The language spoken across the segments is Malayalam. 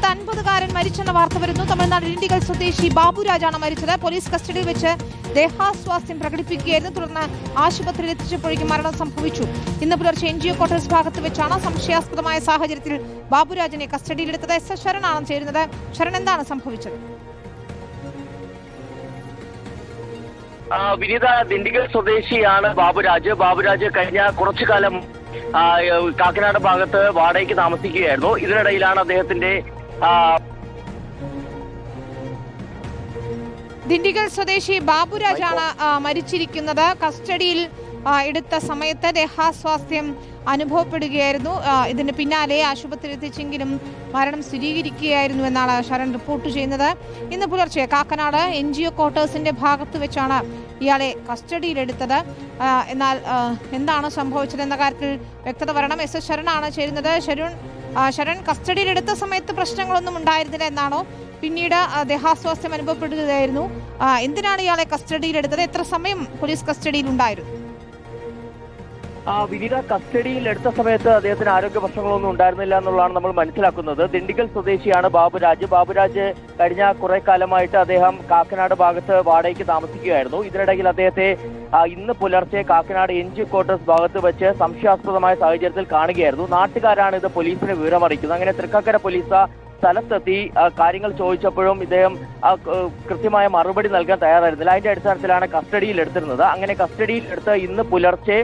സംസ്ഥാനത്ത് 50-കാരൻ മരിച്ചെന്ന വാർത്ത വരുന്നു. തമിഴ്നാട് ഡിണ്ടിഗൽ സ്വദേശി ബാബുരാജാണ് മരിച്ചത്. പോലീസ് കസ്റ്റഡിയിൽ വെച്ച് ദേഹാസ്വാസ്ഥ്യം പ്രകടിപ്പിക്കുകയായിരുന്നു. തുടർന്ന് ആശുപത്രിയിൽ എത്തിച്ചപ്പോഴേക്കും മരണം സംഭവിച്ചു. ഇന്ന് പുലർച്ചെ NGO ക്വാർട്ടേഴ്സ് ഭാഗത്ത് വെച്ചാണ് സംശയാസ്പദമായ സാഹചര്യത്തിൽ ബാബുരാജിനെ കസ്റ്റഡിയിലെടുത്തത്. SS ശരണാണ് ചേരുന്നത്. ശരൺ, എന്താണ് സംഭവിച്ചത്? വിനീത, ദിണ്ടിഗൽ സ്വദേശിയാണ് ബാബുരാജ് കഴിഞ്ഞ കുറച്ചു കാലം കാക്കനാട് ഭാഗത്ത് വാടകയ്ക്ക് താമസിക്കുകയായിരുന്നു. ഇതിനിടയിലാണ് അദ്ദേഹത്തിന്റെ ദിണ്ടിഗൽ സ്വദേശി ബാബുരാജാണ് മരിച്ചിരിക്കുന്നത്. കസ്റ്റഡിയിൽ എടുത്ത സമയത്ത് ദേഹാസ്വാസ്ഥ്യം അനുഭവപ്പെടുകയായിരുന്നു. ഇതിന് പിന്നാലെ ആശുപത്രിയിൽ എത്തിച്ചെങ്കിലും മരണം സ്ഥിരീകരിക്കുകയായിരുന്നു എന്നാണ് ശരൺ റിപ്പോർട്ട് ചെയ്യുന്നത്. ഇന്ന് പുലർച്ചെ കാക്കനാട് NGO ക്വാർട്ടേഴ്സിന്റെ ഭാഗത്ത് വെച്ചാണ് ഇയാളെ കസ്റ്റഡിയിലെടുത്തത്. എന്നാൽ എന്താണ് സംഭവിച്ചതെന്ന കാര്യത്തിൽ വ്യക്തത വരണം. SS ശരണാണ് ചേരുന്നത്. ശരൺ, കസ്റ്റഡിയിലെടുത്ത സമയത്ത് പ്രശ്നങ്ങളൊന്നും ഉണ്ടായിരുന്നില്ല എന്നാണോ? പിന്നീട് ദേഹാസ്വാസ്ഥ്യം അനുഭവപ്പെടുകയായിരുന്നു. എന്തിനാണ് ഇയാളെ കസ്റ്റഡിയിലെടുത്തത്? എത്ര സമയം പോലീസ് കസ്റ്റഡിയിൽ ഉണ്ടായിരുന്നു? വിനീത, കസ്റ്റഡിയിൽ എടുത്ത സമയത്ത് അദ്ദേഹത്തിന് ആരോഗ്യ പ്രശ്നങ്ങളൊന്നും ഉണ്ടായിരുന്നില്ല എന്നുള്ളതാണ് നമ്മൾ മനസ്സിലാക്കുന്നത്. ദിണ്ടിഗൽ സ്വദേശിയാണ് ബാബുരാജ് കഴിഞ്ഞ കുറെ കാലമായിട്ട് അദ്ദേഹം കാക്കനാട് ഭാഗത്ത് വാടകയ്ക്ക് താമസിക്കുകയായിരുന്നു. ഇതിനിടയിൽ അദ്ദേഹത്തെ ഇന്ന് പുലർച്ചെ കാക്കനാട് NGO ക്വാർട്ടേഴ്സ് ഭാഗത്ത് വെച്ച് സംശയാസ്പദമായ സാഹചര്യത്തിൽ കാണുകയായിരുന്നു. നാട്ടുകാരാണ് ഇത് പോലീസിന് വിവരമറിയിക്കുന്നത്. അങ്ങനെ തൃക്കാക്കര പോലീസ് സ്ഥലത്തെത്തി കാര്യങ്ങൾ ചോദിച്ചപ്പോഴും ഇദ്ദേഹം കൃത്യമായ മറുപടി നൽകാൻ തയ്യാറായിരുന്നില്ല. അതിന്റെ അടിസ്ഥാനത്തിലാണ് കസ്റ്റഡിയിൽ എടുത്തിരുന്നത്. അങ്ങനെ കസ്റ്റഡിയിൽ എടുത്ത് ഇന്ന് പുലർച്ചെ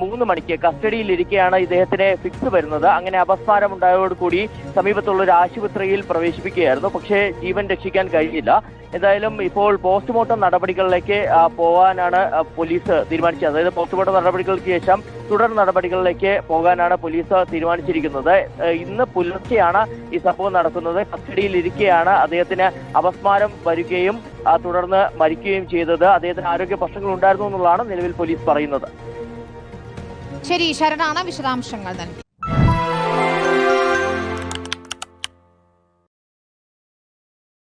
3 മണിക്ക് കസ്റ്റഡിയിലിരിക്കെയാണ് ഇദ്ദേഹത്തിന് ഫിക്സ് വരുന്നത്. അങ്ങനെ അപസ്മാരം ഉണ്ടായതോടുകൂടി സമീപത്തുള്ള ഒരു ആശുപത്രിയിൽ പ്രവേശിപ്പിക്കുകയായിരുന്നു. പക്ഷേ ജീവൻ രക്ഷിക്കാൻ കഴിഞ്ഞില്ല. എന്തായാലും ഇപ്പോൾ പോസ്റ്റ്മോർട്ടം നടപടികളിലേക്ക് പോകാനാണ് പോലീസ് തീരുമാനിച്ചത്. അതായത് പോസ്റ്റ്മോർട്ടം നടപടികൾക്ക് ശേഷം തുടർ നടപടികളിലേക്ക് പോകാനാണ് പോലീസ് തീരുമാനിച്ചിരിക്കുന്നത്. ഇന്ന് പുലർച്ചെയാണ് ഈ സംഭവം നടക്കുന്നത്. കസ്റ്റഡിയിലിരിക്കെയാണ് അദ്ദേഹത്തിന് അപസ്മാരം വരികയും തുടർന്ന് മരിക്കുകയും ചെയ്തത്. അദ്ദേഹത്തിന് ആരോഗ്യ പ്രശ്നങ്ങൾ ഉണ്ടായിരുന്നു എന്നുള്ളതാണ് നിലവിൽ പോലീസ് പറയുന്നത്. ശരി, ശരണാണ് വിശദാംശങ്ങൾ നൽകി.